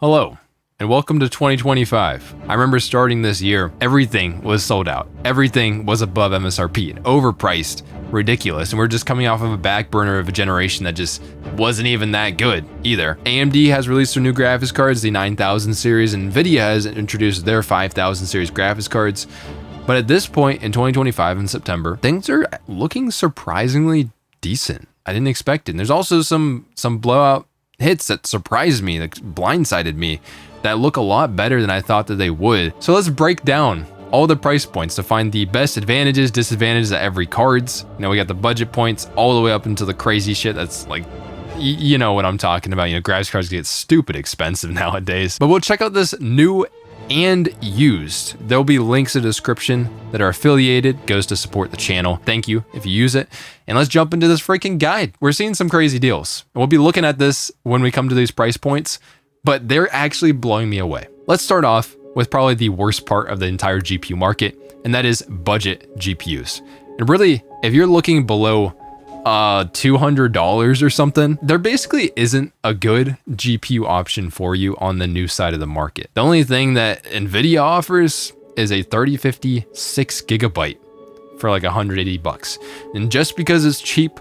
Hello, and welcome to 2025. I remember starting this year, everything was sold out. Everything was above MSRP and overpriced, ridiculous, and we're just coming off of a back burner of a generation that just wasn't even that good either. AMD has released their new graphics cards, the 9000 series, and Nvidia has introduced their 5000 series graphics cards. But at this point in 2025 in September, things are looking surprisingly decent. I didn't expect it. And there's also some blowout hits that surprised me, that blindsided me, that look a lot better than I thought that they would. So let's break down all the price points to find the best advantages, disadvantages of every cards. You know, we got the budget points all the way up into the crazy shit that's like, you know what I'm talking about. You know, graphics cards get stupid expensive nowadays. But we'll check out this new and used. There'll be links in the description that are affiliated, goes to support the channel. Thank you if you use it. And let's jump into this freaking guide. We're seeing some crazy deals. And we'll be looking at this when we come to these price points, but they're actually blowing me away. Let's start off with probably the worst part of the entire GPU market, and that is budget GPUs. And really, if you're looking below $200 or something, there basically isn't a good GPU option for you on the new side of the market. The only thing that Nvidia offers is a 3050 6GB for like $180. And just because it's cheap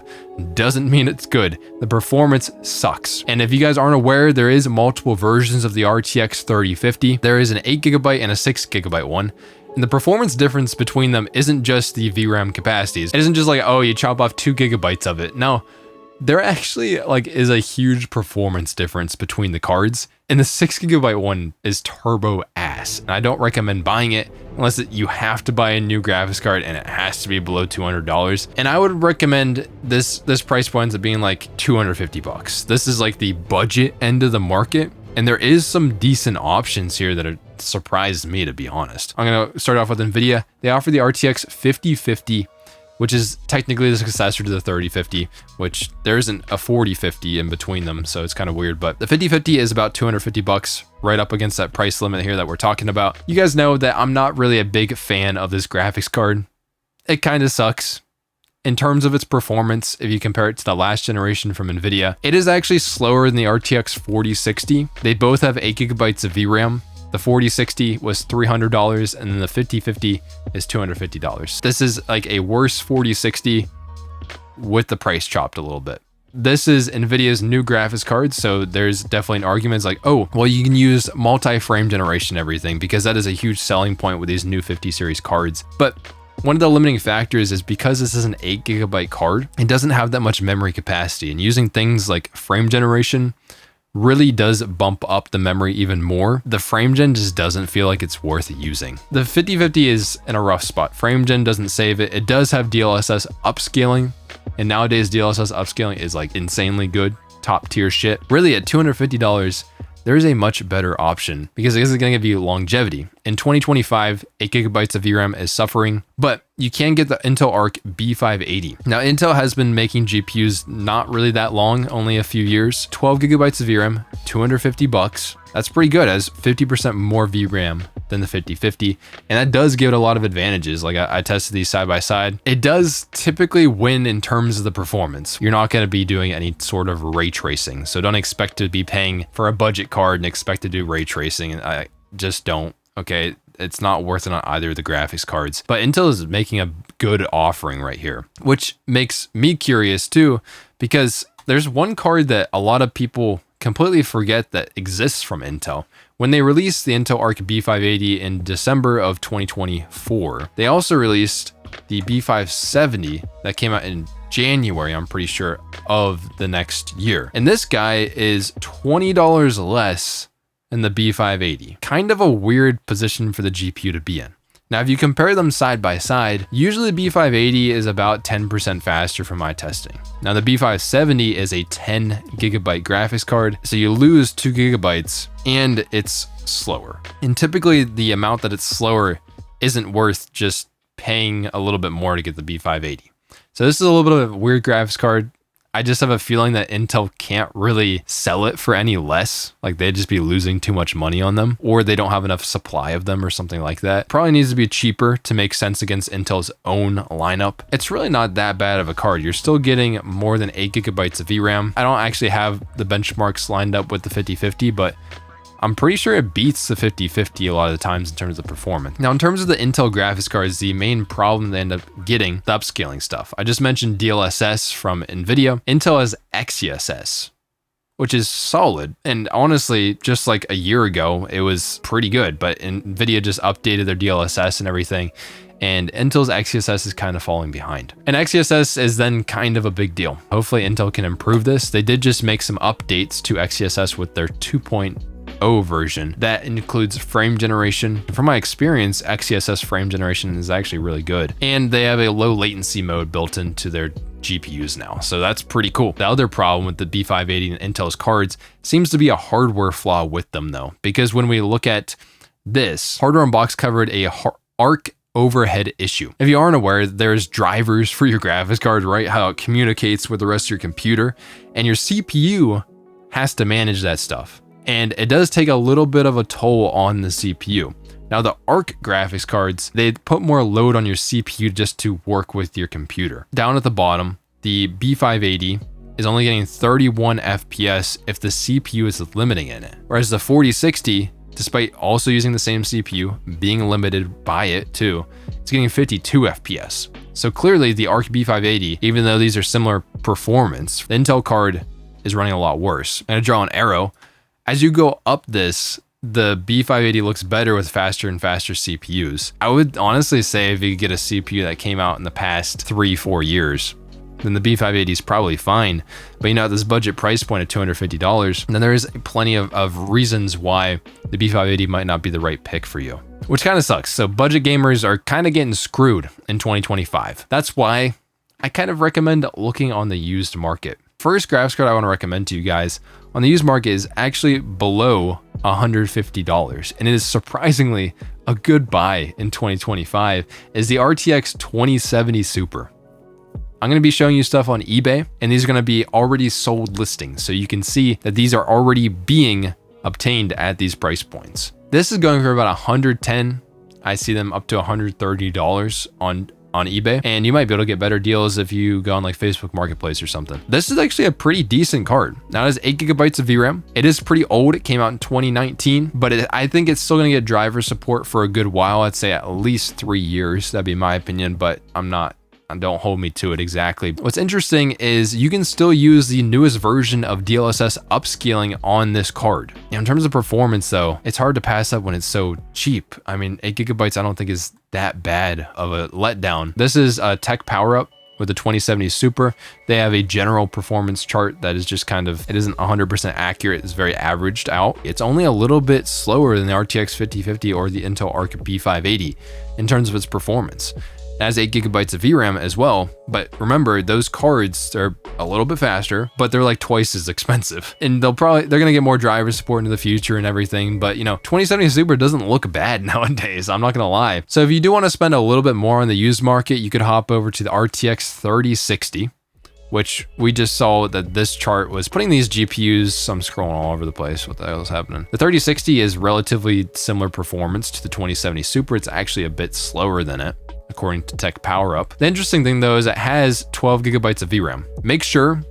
doesn't mean it's good. The performance sucks. And if you guys aren't aware, there is multiple versions of the RTX 3050. There is an 8GB and a 6GB one. And the performance difference between them isn't just the VRAM capacities. It isn't just like, oh, you chop off 2GB of it. No, there actually like is a huge performance difference between the cards. And the 6GB one is turbo ass. And I don't recommend buying it unless you have to buy a new graphics card and it has to be below $200. And I would recommend this price point of being like $250. This is like the budget end of the market. And there is some decent options here that have surprised me, to be honest. I'm gonna start off with Nvidia. They offer the RTX 5050, which is technically the successor to the 3050, which there isn't a 4050 in between them, so it's kind of weird. But the 5050 is about $250, right up against that price limit here that we're talking about. You guys know that I'm not really a big fan of this graphics card. It kind of sucks. In terms of its performance, if you compare it to the last generation from Nvidia, it is actually slower than the RTX 4060. They both have 8GB of VRAM. The 4060 was $300 and then the 5050 is $250. This is like a worse 4060 with the price chopped a little bit. This is Nvidia's new graphics card, so there's definitely an argument. It's like, oh, well, you can use multi-frame generation and everything because that is a huge selling point with these new 50 series cards. But one of the limiting factors is because this is an 8GB card, it doesn't have that much memory capacity, and using things like frame generation really does bump up the memory even more. The frame gen just doesn't feel like it's worth using. The 5050 is in a rough spot. Frame gen doesn't save it. It does have DLSS upscaling, and nowadays DLSS upscaling is like insanely good, top tier shit. Really at $250, there is a much better option because this is going to give you longevity. In 2025, 8GB of VRAM is suffering, but you can get the Intel Arc B580. Now, Intel has been making GPUs not really that long, only a few years. 12GB of VRAM, $250. That's pretty good, as 50% more VRAM than the 5050. And that does give it a lot of advantages. Like I tested these side by side. It does typically win in terms of the performance. You're not going to be doing any sort of ray tracing. So don't expect to be paying for a budget card and expect to do ray tracing. And I just don't. Okay, it's not worth it on either of the graphics cards. But Intel is making a good offering right here, which makes me curious too, because there's one card that a lot of people completely forget that exists from Intel. When they released the Intel Arc B580 in December of 2024, they also released the B570 that came out in January, I'm pretty sure, of the next year. And this guy is $20 less than the B580. Kind of a weird position for the GPU to be in. Now, if you compare them side by side, usually the B580 is about 10% faster from my testing. Now, the B570 is a 10GB graphics card, so you lose 2GB and it's slower. And typically the amount that it's slower isn't worth just paying a little bit more to get the B580. So this is a little bit of a weird graphics card. I just have a feeling that Intel can't really sell it for any less. Like they'd just be losing too much money on them, or they don't have enough supply of them or something like that. Probably needs to be cheaper to make sense against Intel's own lineup. It's really not that bad of a card. You're still getting more than 8GB of VRAM. I don't actually have the benchmarks lined up with the 5050, but I'm pretty sure it beats the 5050 a lot of the times in terms of performance. Now, in terms of the Intel graphics cards, the main problem they end up getting, the upscaling stuff. I just mentioned DLSS from Nvidia. Intel has XeSS, which is solid. And honestly, just like a year ago, it was pretty good, but Nvidia just updated their DLSS and everything, and Intel's XeSS is kind of falling behind. And XeSS is then kind of a big deal. Hopefully Intel can improve this. They did just make some updates to XeSS with their 2.0 version that includes frame generation. From my experience, XeSS frame generation is actually really good. And they have a low latency mode built into their GPUs now. So that's pretty cool. The other problem with the B580 and Intel's cards seems to be a hardware flaw with them though, because when we look at this, Hardware Unboxed covered a ARC overhead issue. If you aren't aware, there's drivers for your graphics card, right? How it communicates with the rest of your computer, and your CPU has to manage that stuff. And it does take a little bit of a toll on the CPU. Now, the ARC graphics cards, they put more load on your CPU just to work with your computer. Down at the bottom, the B580 is only getting 31 FPS if the CPU is limiting in it. Whereas the 4060, despite also using the same CPU, being limited by it too, it's getting 52 FPS. So clearly the ARC B580, even though these are similar performance, the Intel card is running a lot worse. And I draw an arrow. As you go up this, the B580 looks better with faster and faster CPUs. I would honestly say if you get a CPU that came out in the past 3-4 years, then the B580 is probably fine. But you know, at this budget price point of $250, then there is plenty of reasons why the B580 might not be the right pick for you, which kind of sucks. So budget gamers are kind of getting screwed in 2025. That's why I kind of recommend looking on the used market. First graphics card I want to recommend to you guys on the used market is actually below $150, and it is surprisingly a good buy in 2025, is the RTX 2070 Super. I'm going to be showing you stuff on eBay, and these are going to be already sold listings, so you can see that these are already being obtained at these price points. This is going for about 110. I see them up to $130 on eBay, and you might be able to get better deals if you go on like Facebook Marketplace or something. This is actually a pretty decent card. Now it has 8 GB of VRAM. It is pretty old. It came out in 2019, but I think it's still gonna get driver support for a good while. I'd say at least 3 years. That'd be my opinion, but don't hold me to it exactly. What's interesting is you can still use the newest version of DLSS upscaling on this card. In terms of performance though, it's hard to pass up when it's so cheap. I mean, 8 GB I don't think is that bad of a letdown. This is a tech power up with the 2070 Super. They have a general performance chart that is just kind of, it isn't 100% accurate. It's very averaged out. It's only a little bit slower than the RTX 5050 or the Intel Arc B580 in terms of its performance. It has 8 GB of VRAM as well, but remember, those cards are a little bit faster, but they're like twice as expensive. And they're gonna get more driver support into the future and everything, but you know, 2070 Super doesn't look bad nowadays, I'm not gonna lie. So if you do wanna spend a little bit more on the used market, you could hop over to the RTX 3060, which we just saw that this chart was putting these GPUs, I'm scrolling all over the place, what the hell is happening? The 3060 is relatively similar performance to the 2070 Super. It's actually a bit slower than it, according to Tech Power Up. The interesting thing though is it has 12 GB of VRAM. Make sure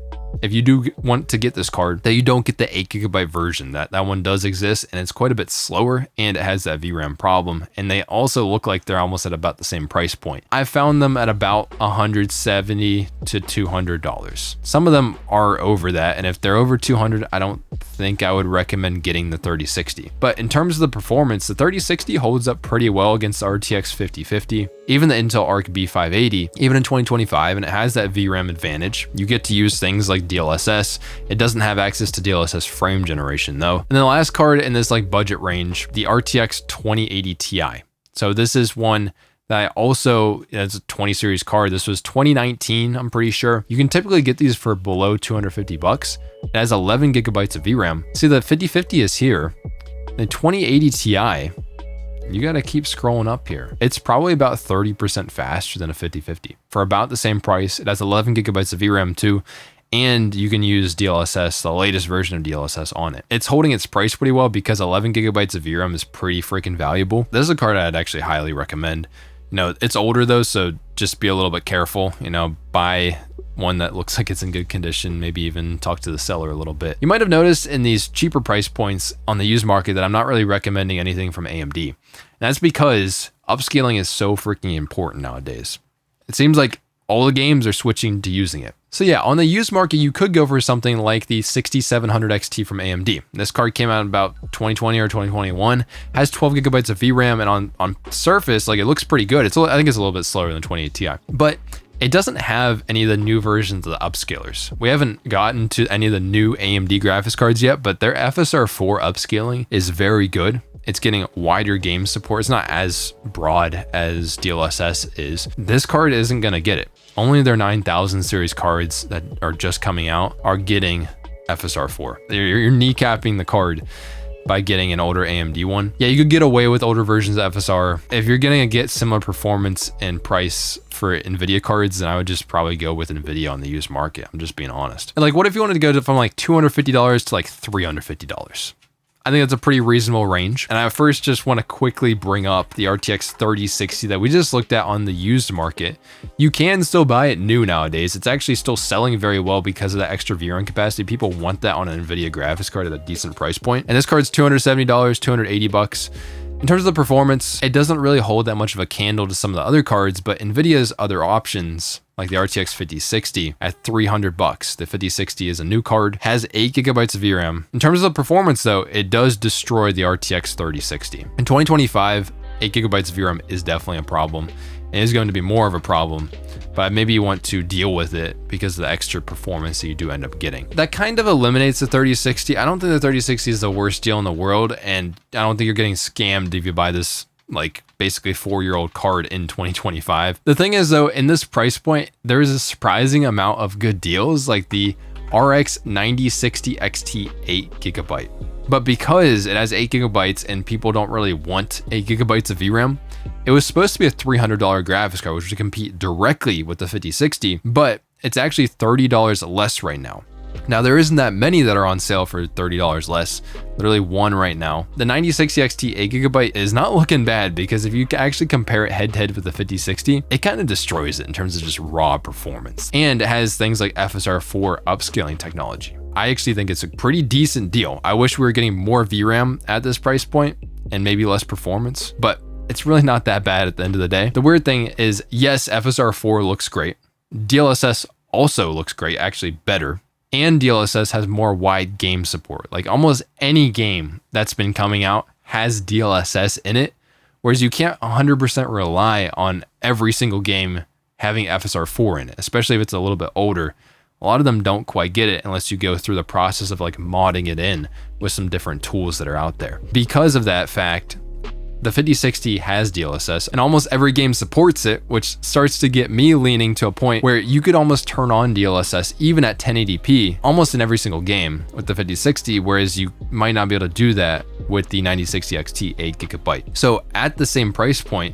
if you do want to get this card that you don't get the 8 GB version. That one does exist, and it's quite a bit slower, and it has that VRAM problem. And they also look like they're almost at about the same price point. I found them at about $170 to $200. Some of them are over that, and if they're over 200, I don't think I would recommend getting the 3060. But in terms of the performance, the 3060 holds up pretty well against the RTX 5050, even the Intel Arc B580, even in 2025, and it has that VRAM advantage. You get to use things like DLSS. It doesn't have access to DLSS frame generation though. And then the last card in this like budget range, the RTX 2080 Ti. So this is one that I also, it's a 20 series card. This was 2019, I'm pretty sure. You can typically get these for below 250 bucks. It has 11 GB of VRAM. See, the 5050 is here. The 2080 Ti, you gotta keep scrolling up here. It's probably about 30% faster than a 5050. For about the same price, it has 11 GB of VRAM too, and you can use DLSS, the latest version of DLSS on it. It's holding its price pretty well because 11 GB of VRAM is pretty freaking valuable. This is a card I'd actually highly recommend. You know, it's older though, so just be a little bit careful, you know, buy one that looks like it's in good condition, maybe even talk to the seller a little bit. You might have noticed in these cheaper price points on the used market that I'm not really recommending anything from AMD. And that's because upscaling is so freaking important nowadays. It seems like all the games are switching to using it. So yeah, on the used market, you could go for something like the 6700 XT from AMD. This card came out in about 2020 or 2021, has 12 gigabytes of VRAM, and on surface, like, it looks pretty good. I think it's a little bit slower than 2080 Ti, but it doesn't have any of the new versions of the upscalers. We haven't gotten to any of the new AMD graphics cards yet, but their FSR4 upscaling is very good. It's getting wider game support. It's not as broad as DLSS is. This card isn't gonna get it. Only their 9000 series cards that are just coming out are getting FSR4. You're kneecapping the card by getting an older AMD one. Yeah, you could get away with older versions of FSR. If you're gonna get similar performance and price for Nvidia cards, then I would just probably go with Nvidia on the used market. I'm just being honest. And like, what if you wanted to go from like $250 to like $350? I think that's a pretty reasonable range. And I first just want to quickly bring up the RTX 3060 that we just looked at on the used market. You can still buy it new nowadays. It's actually still selling very well because of that extra VRAM capacity. People want that on an Nvidia graphics card at a decent price point. And this card's $270, $280. In terms of the performance, it doesn't really hold that much of a candle to some of the other cards, but Nvidia's other options, like the RTX 5060 at $300. The 5060 is a new card, has 8 gigabytes of VRAM. In terms of the performance though, it does destroy the RTX 3060. In 2025, 8 gigabytes of VRAM is definitely a problem. It is going to be more of a problem, but maybe you want to deal with it because of the extra performance that you do end up getting. That kind of eliminates the 3060. I don't think the 3060 is the worst deal in the world, and I don't think you're getting scammed if you buy this like basically 4-year-old card in 2025. The thing is though, in this price point, there is a surprising amount of good deals, like the RX 9060 XT 8 gigabyte. But because it has 8 gigabytes and people don't really want 8 gigabytes of VRAM, it was supposed to be a $300 graphics card, which would compete directly with the 5060, but it's actually $30 less right now. Now, there isn't that many that are on sale for $30 less, literally one right now. The 9060 XT 8 gigabyte is not looking bad because if you actually compare it head to head with the 5060, it kind of destroys it in terms of just raw performance. And it has things like FSR4 upscaling technology. I actually think it's a pretty decent deal. I wish we were getting more VRAM at this price point and maybe less performance, but it's really not that bad at the end of the day. The weird thing is, yes, FSR4 looks great. DLSS also looks great, actually better. And DLSS has more wide game support. Like almost any game that's been coming out has DLSS in it, whereas you can't 100% rely on every single game having FSR4 in it, especially if it's a little bit older. A lot of them don't quite get it unless you go through the process of like modding it in with some different tools that are out there. Because of that fact, the 5060 has DLSS and almost every game supports it, which starts to get me leaning to a point where you could almost turn on DLSS even at 1080p almost in every single game with the 5060, whereas you might not be able to do that with the 9060 XT 8 gigabyte. So at the same price point,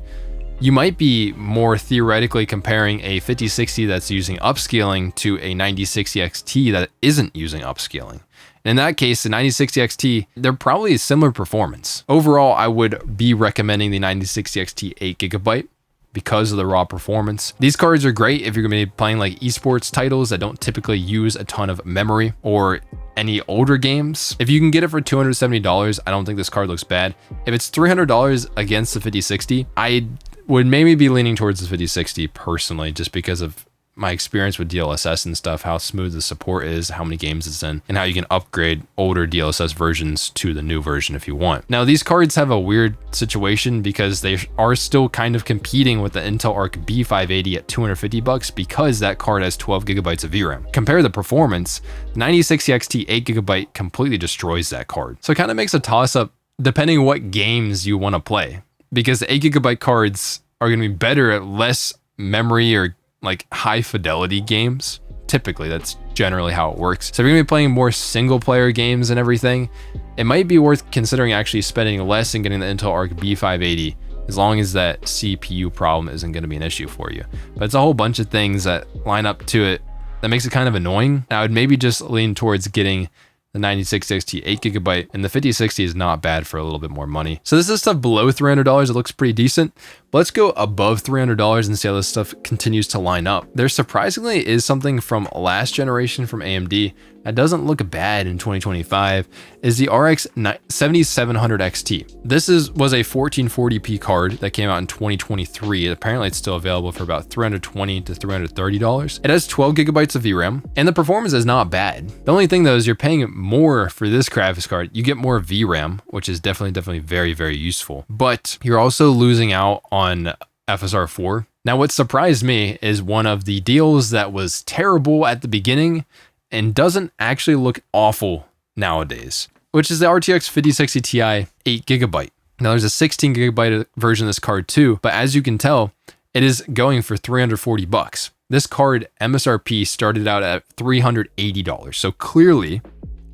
you might be more theoretically comparing a 5060 that's using upscaling to a 9060 XT that isn't using upscaling. And in that case, the 9060 XT, they're probably a similar performance. Overall, I would be recommending the 9060 XT 8 gigabyte because of the raw performance. These cards are great if you're gonna be playing like esports titles that don't typically use a ton of memory or any older games. If you can get it for $270, I don't think this card looks bad. If it's $300 against the 5060, I would maybe be leaning towards the 5060 personally, just because of my experience with DLSS and stuff, how smooth the support is, how many games it's in, and how you can upgrade older DLSS versions to the new version if you want. Now, these cards have a weird situation because they are still kind of competing with the Intel Arc B580 at $250 because that card has 12 gigabytes of VRAM. Compare the performance, 9060 XT 8 gigabyte completely destroys that card. So it kind of makes a toss up depending what games you want to play, because the 8 gigabyte cards are going to be better at less memory or like high fidelity games. Typically, that's generally how it works. So if you're gonna be playing more single player games and everything, it might be worth considering actually spending less and getting the Intel Arc B580, as long as that CPU problem isn't gonna be an issue for you. But it's a whole bunch of things that line up to it that makes it kind of annoying. I would maybe just lean towards getting the 9060 XT 8 gigabyte, and the 5060 is not bad for a little bit more money. So this is stuff below $300. It looks pretty decent, But let's go above $300 and see how this stuff continues to line up. There surprisingly is something from last generation from AMD that doesn't look bad in 2025, is the RX 7700 XT. This was a 1440p card that came out in 2023. Apparently it's still available for about $320 to $330. It has 12 gigabytes of VRAM, and the performance is not bad. The only thing though is you're paying more for this graphics card. You get more VRAM, which is definitely very, very useful, but you're also losing out on FSR 4. Now, what surprised me is one of the deals that was terrible at the beginning and doesn't actually look awful nowadays, which is the RTX 5060 Ti 8GB. Now there's a 16GB version of this card too, but as you can tell, it is going for $340. This card MSRP started out at $380. So clearly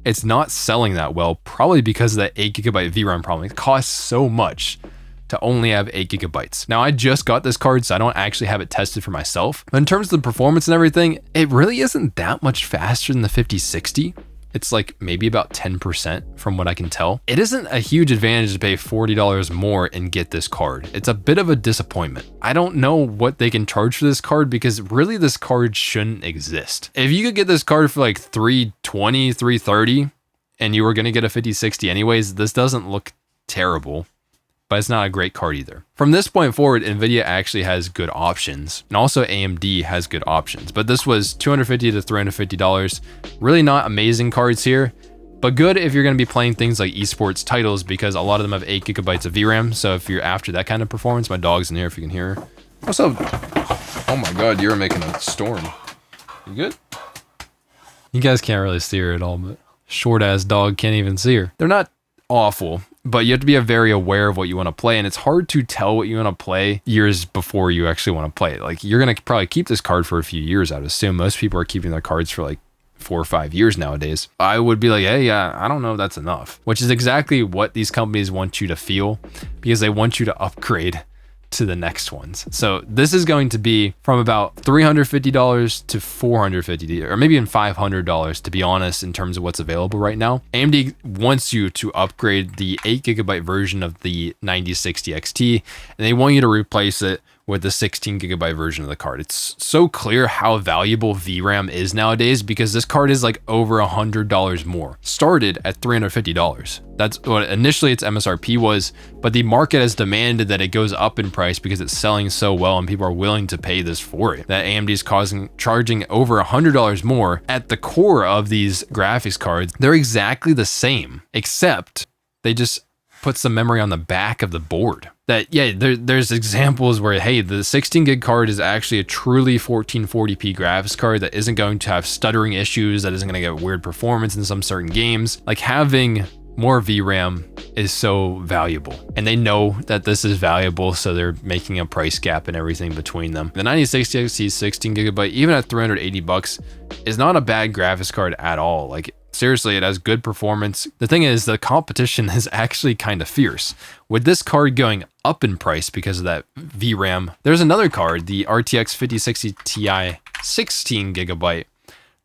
it's not selling that well, probably because of that 8GB VRAM problem. It costs so much to only have 8GB. Now I just got this card, so I don't actually have it tested for myself. But in terms of the performance and everything, it really isn't that much faster than the 5060. It's like maybe about 10% from what I can tell. It isn't a huge advantage to pay $40 more and get this card. It's a bit of a disappointment. I don't know what they can charge for this card because really this card shouldn't exist. If you could get this card for like $320, $330, and you were gonna get a 5060 anyways, this doesn't look terrible, but it's not a great card either. From this point forward, Nvidia actually has good options, and also AMD has good options, but this was $250 to $350. Really not amazing cards here, but good if you're gonna be playing things like esports titles because a lot of them have 8GB of VRAM. So if you're after that kind of performance, my dog's in here if you can hear her. What's up? Oh my God, you're making a storm. You good? You guys can't really see her at all, but short ass dog can't even see her. They're not awful, but you have to be very aware of what you want to play, and it's hard to tell what you want to play years before you actually want to play it. Like, you're going to probably keep this card for a few years, I would assume. Most people are keeping their cards for like 4 or 5 years nowadays. I would be like, hey, yeah, I don't know if that's enough, which is exactly what these companies want you to feel because they want you to upgrade to the next ones. So this is going to be from about $350 to $450, or maybe even $500, to be honest, in terms of what's available right now. AMD wants you to upgrade the 8GB version of the 9060 XT, and they want you to replace it with the 16GB version of the card. It's so clear how valuable VRAM is nowadays because this card is like over $100 more. Started at $350. That's what initially its MSRP was, but the market has demanded that it goes up in price because it's selling so well and people are willing to pay this for it. That AMD is charging over $100 more. At the core of these graphics cards, they're exactly the same, except they just put some memory on the back of the board. That, yeah, there's examples where, hey, the 16 gig card is actually a truly 1440p graphics card that isn't going to have stuttering issues, that isn't going to get weird performance in some certain games. Like, having more VRAM is so valuable, and they know that this is valuable, so they're making a price gap and everything between them. The 9060 XT 16GB, even at $380, is not a bad graphics card at all. Like, seriously, it has good performance. The thing is, the competition is actually kind of fierce. With this card going up in price because of that VRAM, there's another card, the RTX 5060 Ti 16GB,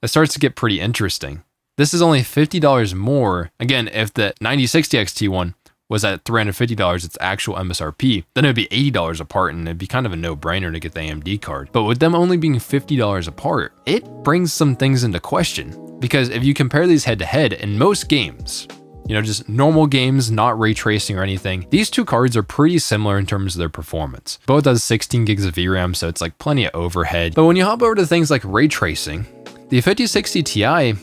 that starts to get pretty interesting. This is only $50 more. Again, if the 9060 XT one was at $350, its actual MSRP, then it would be $80 apart, and it'd be kind of a no-brainer to get the AMD card. But with them only being $50 apart, it brings some things into question. Because if you compare these head-to-head, in most games, you know, just normal games, not ray tracing or anything, these two cards are pretty similar in terms of their performance. Both has 16 gigs of VRAM, so it's like plenty of overhead. But when you hop over to things like ray tracing, the 5060 Ti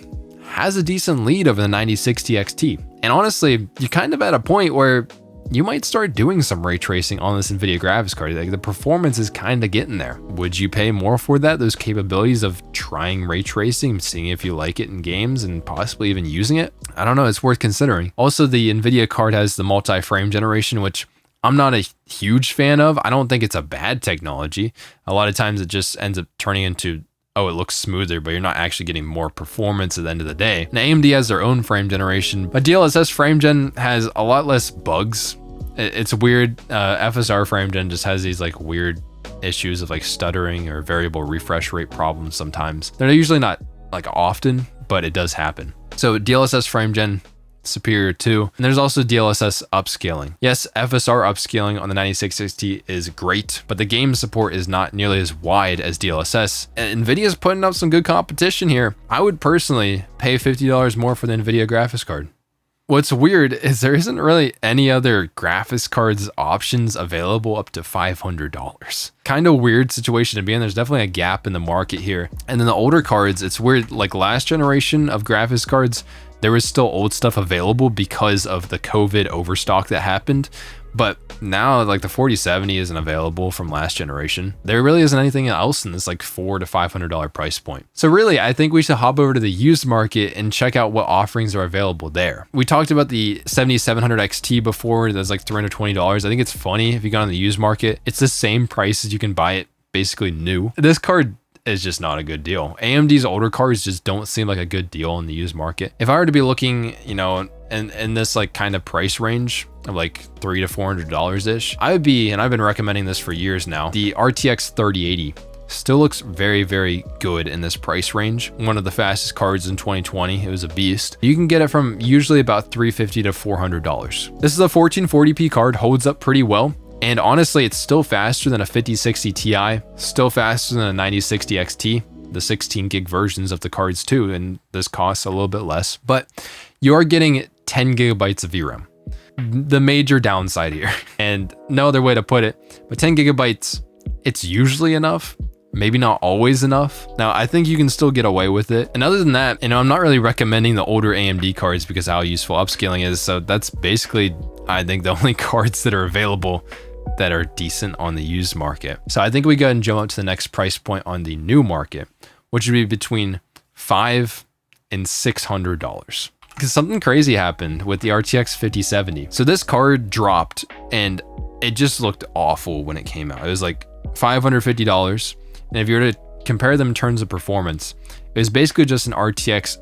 has a decent lead over the 9060 XT. And honestly, you're kind of at a point where you might start doing some ray tracing on this Nvidia graphics card. Like, the performance is kind of getting there. Would you pay more for that? Those capabilities of trying ray tracing, seeing if you like it in games and possibly even using it? I don't know, it's worth considering. Also, the Nvidia card has the multi-frame generation, which I'm not a huge fan of. I don't think it's a bad technology. A lot of times it just ends up turning into, oh, it looks smoother, but you're not actually getting more performance at the end of the day. Now, AMD has their own frame generation, but DLSS frame gen has a lot less bugs. It's weird. FSR frame gen just has these like weird issues of like stuttering or variable refresh rate problems sometimes. They're usually not like often, but it does happen. So DLSS frame gen, superior too. And there's also DLSS upscaling. Yes, FSR upscaling on the 9660 is great, but the game support is not nearly as wide as DLSS. And Nvidia's putting up some good competition here. I would personally pay $50 more for the Nvidia graphics card. What's weird is there isn't really any other graphics cards options available up to $500. Kind of weird situation to be in. There's definitely a gap in the market here. And then the older cards, it's weird, like last generation of graphics cards, there was still old stuff available because of the COVID overstock that happened. But now like the 4070 isn't available from last generation. There really isn't anything else in this like $400 to $500 price point. So really, I think we should hop over to the used market and check out what offerings are available there. We talked about the 7700 XT before. That's like $320. I think it's funny if you go on the used market, it's the same price as you can buy it basically new. This card is just not a good deal. AMD's older cards just don't seem like a good deal in the used market. If I were to be looking, you know, in this like kind of price range of like $300 to $400 ish, I would be, and I've been recommending this for years now, the RTX 3080 still looks very, very good in this price range. One of the fastest cards in 2020. It was a beast. You can get it from usually about $350 to $400. This is a 1440p card, holds up pretty well. And honestly, it's still faster than a 5060 Ti, still faster than a 9060 XT, the 16 gig versions of the cards too, and this costs a little bit less, but you are getting 10 gigabytes of VRAM. The major downside here, and no other way to put it, but 10 gigabytes, it's usually enough, maybe not always enough. Now, I think you can still get away with it. And other than that, you know, I'm not really recommending the older AMD cards because of how useful upscaling is. So that's basically, I think, the only cards that are available that are decent on the used market. So I think we go ahead and jump up to the next price point on the new market, which would be between $500 and $600. Because something crazy happened with the RTX 5070. So this card dropped and it just looked awful when it came out. It was like $550. And if you were to compare them in terms of performance, it was basically just an RTX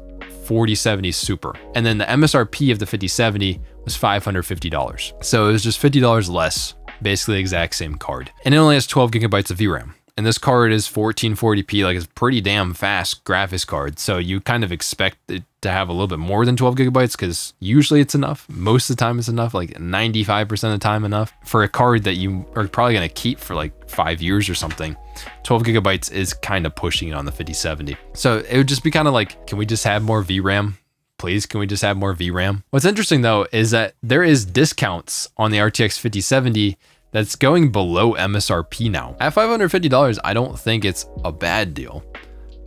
4070 Super. And then the MSRP of the 5070 was $550. So it was just $50 less, basically the exact same card. And it only has 12 gigabytes of VRAM. And this card is 1440p, like it's a pretty damn fast graphics card. So you kind of expect it to have a little bit more than 12 gigabytes because usually it's enough. Most of the time it's enough, like 95% of the time enough for a card that you are probably going to keep for like 5 years or something. 12 gigabytes is kind of pushing it on the 5070. So it would just be kind of like, can we just have more VRAM? Please, can we just have more VRAM? What's interesting though is that there is discounts on the RTX 5070 that's going below MSRP now. At $550, I don't think it's a bad deal.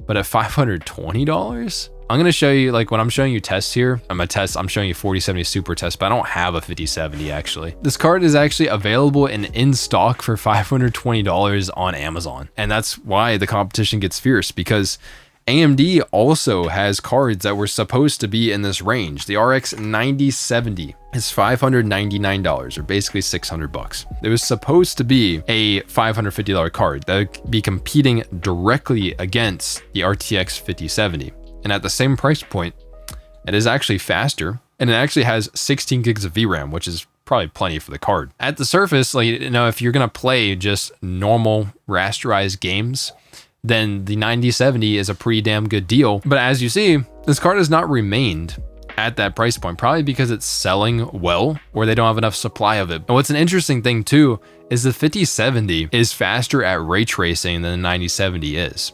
But at $520, I'm gonna show you, like when I'm showing you tests here, I'm showing you 4070 Super test, but I don't have a 5070 actually. This card is actually available and in stock for $520 on Amazon. And that's why the competition gets fierce, because AMD also has cards that were supposed to be in this range. The RX 9070 is $599, or basically $600. It was supposed to be a $550 card that would be competing directly against the RTX 5070. And at the same price point, it is actually faster, and it actually has 16 gigs of VRAM, which is probably plenty for the card. At the surface, like, you know, if you're gonna play just normal rasterized games, then the 9070 is a pretty damn good deal. But as you see, this card has not remained at that price point, probably because it's selling well or they don't have enough supply of it. And what's an interesting thing too is the 5070 is faster at ray tracing than the 9070 is.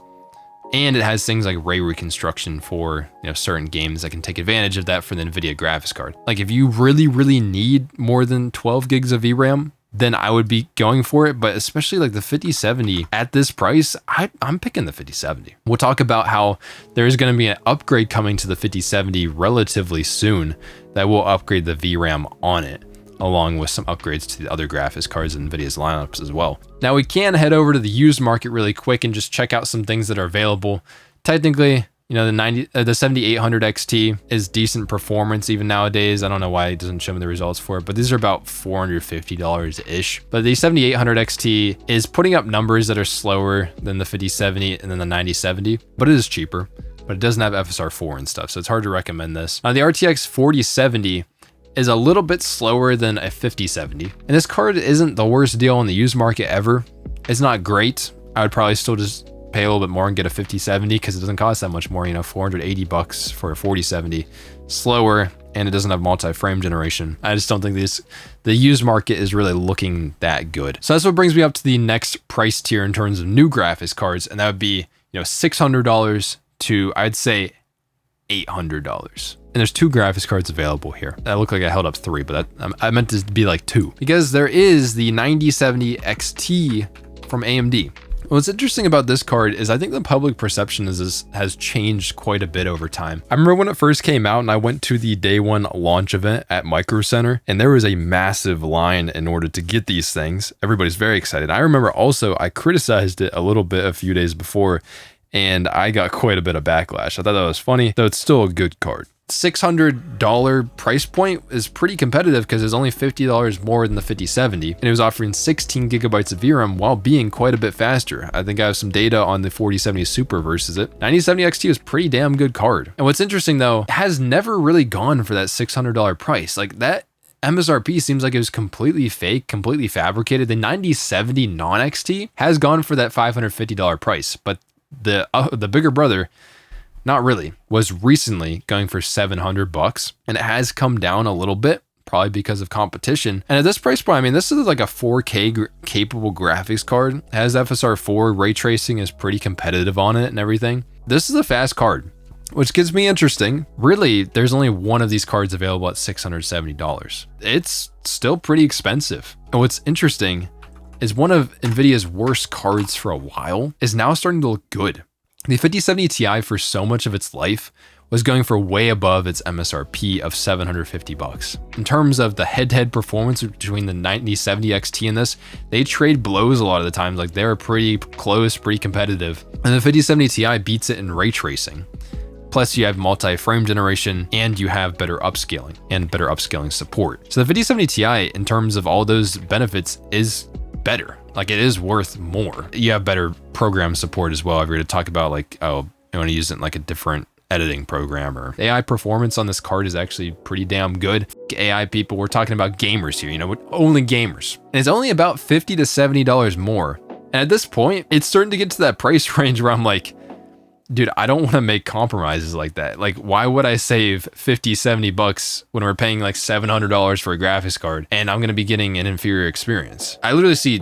And it has things like ray reconstruction for, you know, certain games that can take advantage of that for the Nvidia graphics card. Like if you really, really need more than 12 gigs of VRAM, then I would be going for it. But especially like the 5070 at this price, I'm picking the 5070. We'll talk about how there's going to be an upgrade coming to the 5070 relatively soon that will upgrade the VRAM on it, along with some upgrades to the other graphics cards in Nvidia's lineups as well. Now we can head over to the used market really quick and just check out some things that are available. Technically, you know, the 7800 XT is decent performance even nowadays. I don't know why it doesn't show me the results for it, but these are about $450-ish. But the 7800 XT is putting up numbers that are slower than the 5070 and then the 9070, but it is cheaper, but it doesn't have FSR 4 and stuff, so it's hard to recommend this. Now the RTX 4070 is a little bit slower than a 5070, and this card isn't the worst deal on the used market ever. It's not great. I would probably still just pay a little bit more and get a 5070 because it doesn't cost that much more, you know, $480 for a 4070. Slower, and it doesn't have multi-frame generation. I just don't think the used market is really looking that good. So that's what brings me up to the next price tier in terms of new graphics cards, and that would be, you know, $600 to, I'd say, $800. And there's 2 graphics cards available here. That looked like I held up 3, but I meant to be like 2, because there is the 9070 XT from AMD. What's interesting about this card is I think the public perception has changed quite a bit over time. I remember when it first came out and I went to the day 1 launch event at Micro Center, and there was a massive line in order to get these things. Everybody's very excited. I remember also I criticized it a little bit a few days before, and I got quite a bit of backlash. I thought that was funny, though it's still a good card. $600 price point is pretty competitive because it's only $50 more than the 5070, and it was offering 16 gigabytes of VRAM while being quite a bit faster. I think I have some data on the 4070 Super versus it. 9070 XT is pretty damn good card. And what's interesting though, it has never really gone for that $600 price. Like that MSRP seems like it was completely fake, completely fabricated. The 9070 non-XT has gone for that $550 price, but the bigger brother, not really, was recently going for $700, and it has come down a little bit, probably because of competition. And at this price point, I mean, this is like a 4K capable graphics card. It has FSR4, ray tracing is pretty competitive on it and everything. This is a fast card, which gets me interesting. Really, there's only one of these cards available at $670. It's still pretty expensive. And what's interesting is one of Nvidia's worst cards for a while is now starting to look good. The 5070 Ti for so much of its life was going for way above its MSRP of $750. In terms of the head-to-head performance between the 9070 XT and this, they trade blows a lot of the times. Like they're pretty close, pretty competitive. And the 5070 Ti beats it in ray tracing. Plus you have multi-frame generation and you have better upscaling and better upscaling support. So the 5070 Ti in terms of all those benefits is better. Like it is worth more. You have better program support as well. If you're to talk about like, oh, I want to use it in like a different editing program, or AI performance on this card is actually pretty damn good. AI people, we're talking about gamers here, you know, only gamers. And it's only about $50 to $70 more. And at this point, it's starting to get to that price range where I'm like, dude, I don't want to make compromises like that. Like, why would I save $50-$70 when we're paying like $700 for a graphics card and I'm going to be getting an inferior experience? I literally see,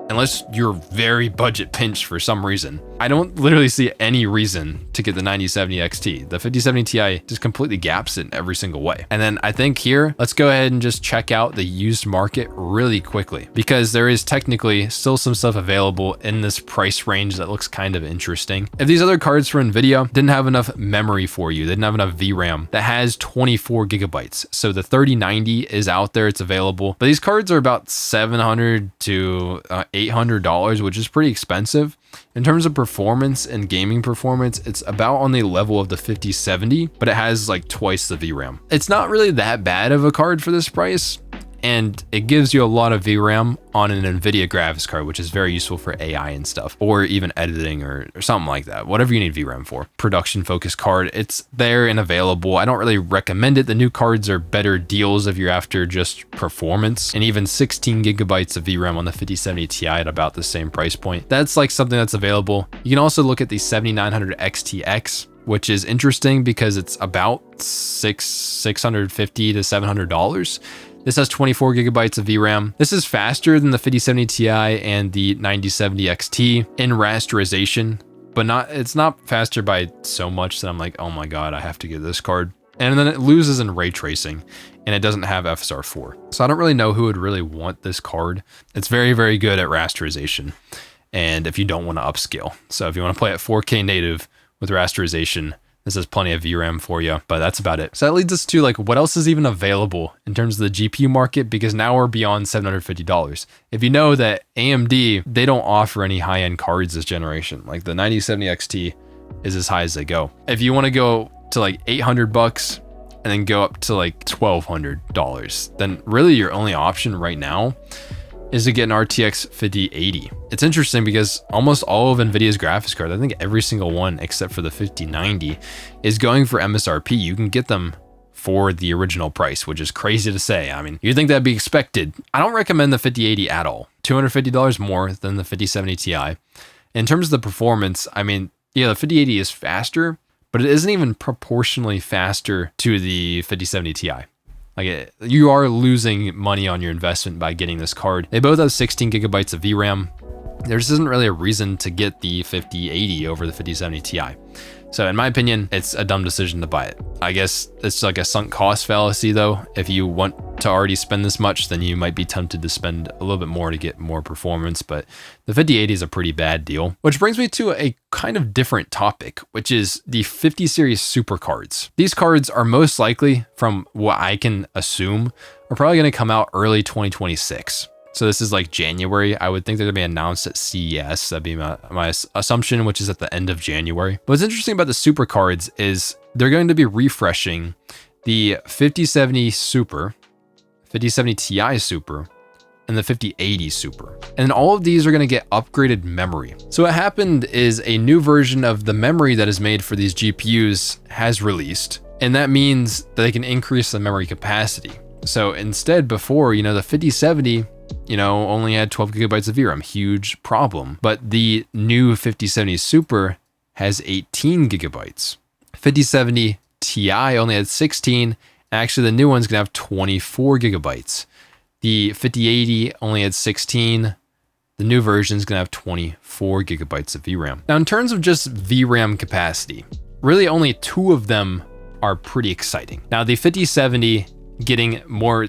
unless you're very budget pinched for some reason, I don't literally see any reason to get the 9070 XT. The 5070 Ti just completely gaps it in every single way. And then I think here, let's go ahead and just check out the used market really quickly, because there is technically still some stuff available in this price range that looks kind of interesting. If these other cards for Nvidia didn't have enough memory for you, they didn't have enough VRAM, that has 24 gigabytes. So the 3090 is out there, it's available, but these cards are about $700 to $800, which is pretty expensive. In terms of performance and gaming performance, it's about on the level of the 5070, but it has like twice the VRAM. It's not really that bad of a card for this price, and it gives you a lot of VRAM on an Nvidia graphics card, which is very useful for AI and stuff, or even editing or something like that. Whatever you need VRAM for. Production focused card, it's there and available. I don't really recommend it. The new cards are better deals if you're after just performance, and even 16 gigabytes of VRAM on the 5070 Ti at about the same price point. That's like something that's available. You can also look at the 7900 XTX, which is interesting because it's about $650 to $700. This has 24 gigabytes of VRAM. This is faster than the 5070 Ti and the 9070 XT in rasterization, but it's not faster by so much that I'm like, oh my God, I have to get this card. And then it loses in ray tracing, and it doesn't have FSR4. So I don't really know who would really want this card. It's very, very good at rasterization, and if you don't want to upscale. So if you want to play at 4K native with rasterization, this has plenty of VRAM for you, but that's about it. So that leads us to like, what else is even available in terms of the GPU market? Because now we're beyond $750. If you know that AMD, they don't offer any high-end cards this generation. Like the 9070 XT is as high as they go. If you want to go to like $800 and then go up to like $1,200, then really your only option right now is to get an RTX 5080. It's interesting because almost all of Nvidia's graphics cards, I think every single one except for the 5090, is going for MSRP. You can get them for the original price, which is crazy to say. I mean, you'd think that'd be expected. I don't recommend the 5080 at all. $250 more than the 5070 Ti. In terms of the performance, I mean, yeah, the 5080 is faster, but but it isn't even proportionally faster to the 5070 Ti. You are losing money on your investment by getting this card. They both have 16 gigabytes of VRAM. There just isn't really a reason to get the 5080 over the 5070 Ti. So in my opinion, it's a dumb decision to buy it. I guess it's like a sunk cost fallacy though. If you want to already spend this much, then you might be tempted to spend a little bit more to get more performance, but the 5080 is a pretty bad deal. Which brings me to a kind of different topic, which is the 50 series super cards. These cards are most likely, from what I can assume, are probably gonna come out early 2026. So this is like January. I would think they're gonna be announced at CES. That'd be my assumption, which is at the end of January. But what's interesting about the super cards is they're going to be refreshing the 5070 Super, 5070 Ti Super, and the 5080 Super. And all of these are gonna get upgraded memory. So what happened is a new version of the memory that is made for these GPUs has released. And that means that they can increase the memory capacity. So instead, before, the 5070, only had 12 gigabytes of VRAM, huge problem. But the new 5070 Super has 18 gigabytes. 5070 Ti only had 16. Actually, the new one's gonna have 24 gigabytes. The 5080 only had 16. The new version is gonna have 24 gigabytes of VRAM. Now, in terms of just VRAM capacity, really only two of them are pretty exciting. Now, the 5070 getting more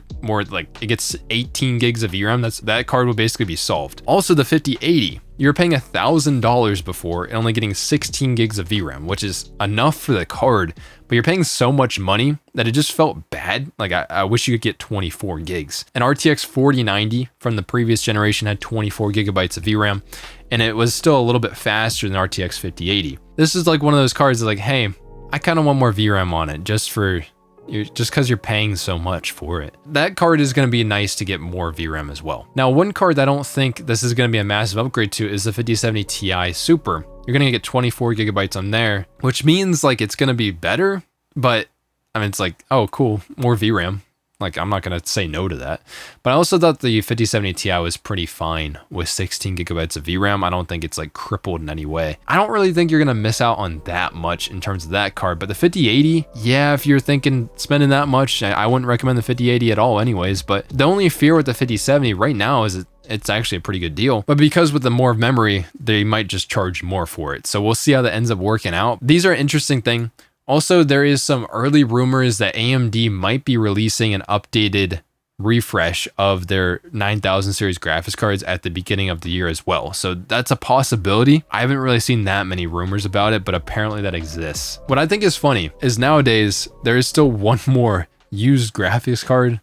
like it gets 18 gigs of VRAM, that card will basically be solved. Also, the 5080, you're paying $1,000 before and only getting 16 gigs of VRAM, which is enough for the card, but you're paying so much money that it just felt bad. Like I wish you could get 24 gigs. An RTX 4090 from the previous generation had 24 gigabytes of VRAM, and it was still a little bit faster than RTX 5080. This is like one of those cards that's like, hey, I kind of want more VRAM on it just because you're paying so much for it. That card is going to be nice to get more VRAM as well. Now, one card that I don't think this is going to be a massive upgrade to is the 5070 Ti Super. You're going to get 24 gigabytes on there, which means like it's going to be better, but I mean, it's like, oh, cool, more VRAM. Like, I'm not going to say no to that. But I also thought the 5070 Ti was pretty fine with 16 gigabytes of VRAM. I don't think it's like crippled in any way. I don't really think you're going to miss out on that much in terms of that card. But the 5080, yeah, if you're thinking spending that much, I wouldn't recommend the 5080 at all anyways. But the only fear with the 5070 right now is it's actually a pretty good deal. But because with the more memory, they might just charge more for it. So we'll see how that ends up working out. These are an interesting thing. Also, there is some early rumors that AMD might be releasing an updated refresh of their 9000 series graphics cards at the beginning of the year as well. So that's a possibility. I haven't really seen that many rumors about it, but apparently that exists. What I think is funny is nowadays there is still one more used graphics card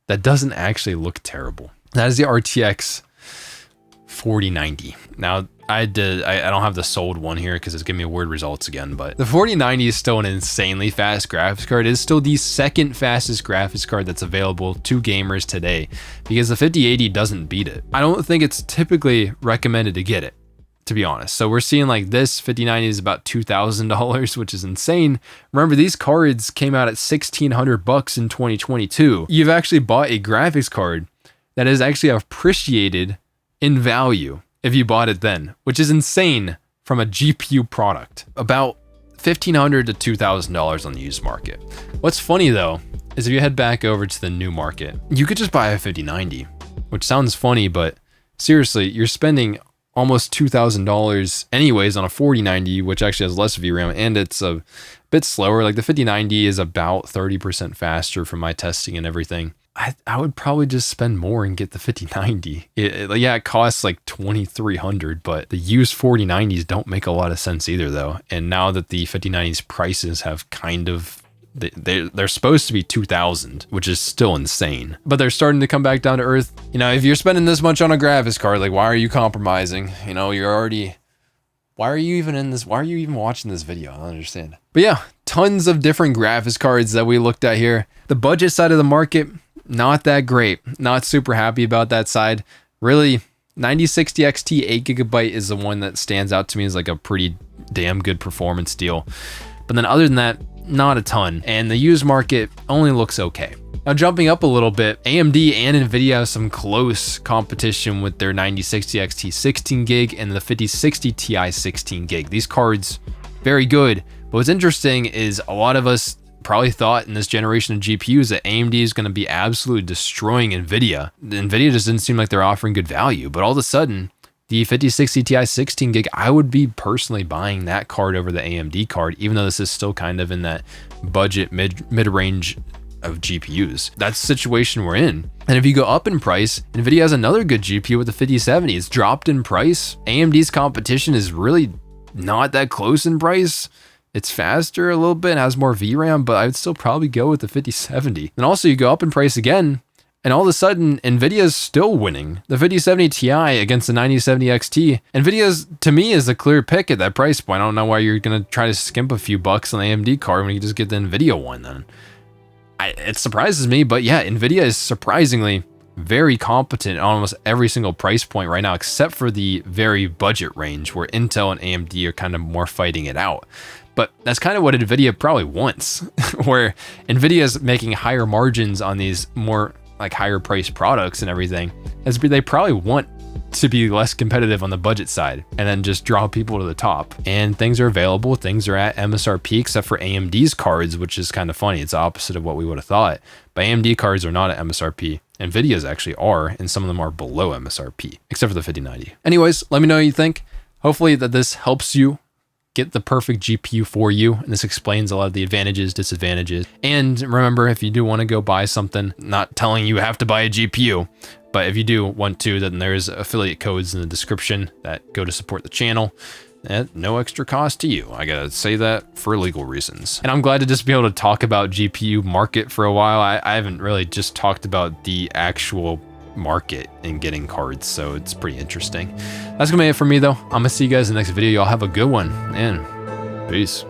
that doesn't actually look terrible. That is the RTX 4090. Now, I don't have the sold one here because it's giving me weird results again, but the 4090 is still an insanely fast graphics card. It is still the second fastest graphics card that's available to gamers today because the 5080 doesn't beat it. I don't think it's typically recommended to get it, to be honest. So we're seeing like this 5090 is about $2,000, which is insane. Remember, these cards came out at $1,600 in 2022. You've actually bought a graphics card that is actually appreciated in value if you bought it then, which is insane from a GPU product. About $1,500 to $2,000 on the used market. What's funny though, is if you head back over to the new market, you could just buy a 5090, which sounds funny, but seriously, you're spending almost $2,000 anyways on a 4090, which actually has less VRAM and it's a bit slower. Like the 5090 is about 30% faster from my testing and everything. I would probably just spend more and get the 5090. It costs like $2,300, but the used 4090s don't make a lot of sense either though. And now that the 5090s prices have kind of, they're supposed to be $2,000, which is still insane, but they're starting to come back down to earth. If you're spending this much on a graphics card, like why are you compromising? Why are you even in this? Why are you even watching this video? I don't understand. But yeah, tons of different graphics cards that we looked at here. The budget side of the market, not that great. Not super happy about that side. Really, 9060 XT 8GB is the one that stands out to me as like a pretty damn good performance deal. But then other than that, not a ton. And the used market only looks okay. Now jumping up a little bit, AMD and Nvidia have some close competition with their 9060 XT 16GB and the 5060 Ti 16GB. These cards, very good, But what's interesting is a lot of us probably thought in this generation of GPUs that AMD is going to be absolutely destroying Nvidia. Nvidia just didn't seem like they're offering good value, but all of a sudden, the 5060 Ti 16 gig, I would be personally buying that card over the AMD card, even though this is still kind of in that budget mid-range of GPUs. That's the situation we're in. And if you go up in price, Nvidia has another good GPU with the 5070. It's dropped in price. AMD's competition is really not that close in price. It's faster a little bit, has more VRAM, but I would still probably go with the 5070. And also you go up in price again, and all of a sudden, Nvidia's still winning. The 5070 Ti against the 9070 XT. Nvidia's, to me, is the clear pick at that price point. I don't know why you're gonna try to skimp a few bucks on the AMD card when you just get the Nvidia one then. It surprises me, but yeah, Nvidia is surprisingly very competent on almost every single price point right now, except for the very budget range where Intel and AMD are kind of more fighting it out. But that's kind of what Nvidia probably wants, where Nvidia is making higher margins on these more like higher priced products and everything, as they probably want to be less competitive on the budget side and then just draw people to the top. And things are available, things are at MSRP, except for AMD's cards, which is kind of funny. It's the opposite of what we would have thought. But AMD cards are not at MSRP. Nvidia's actually are, and some of them are below MSRP, except for the 5090. Anyways, let me know what you think. Hopefully that this helps you get the perfect GPU for you. And this explains a lot of the advantages, disadvantages. And remember, if you do want to go buy something, not telling you have to buy a GPU, but if you do want to, then there's affiliate codes in the description that go to support the channel at no extra cost to you. I gotta say that for legal reasons. And I'm glad to just be able to talk about GPU market for a while. I haven't really just talked about the actual market and getting cards, so it's pretty interesting. That's gonna be it for me though. I'm gonna see you guys in the next video. Y'all have a good one, and peace.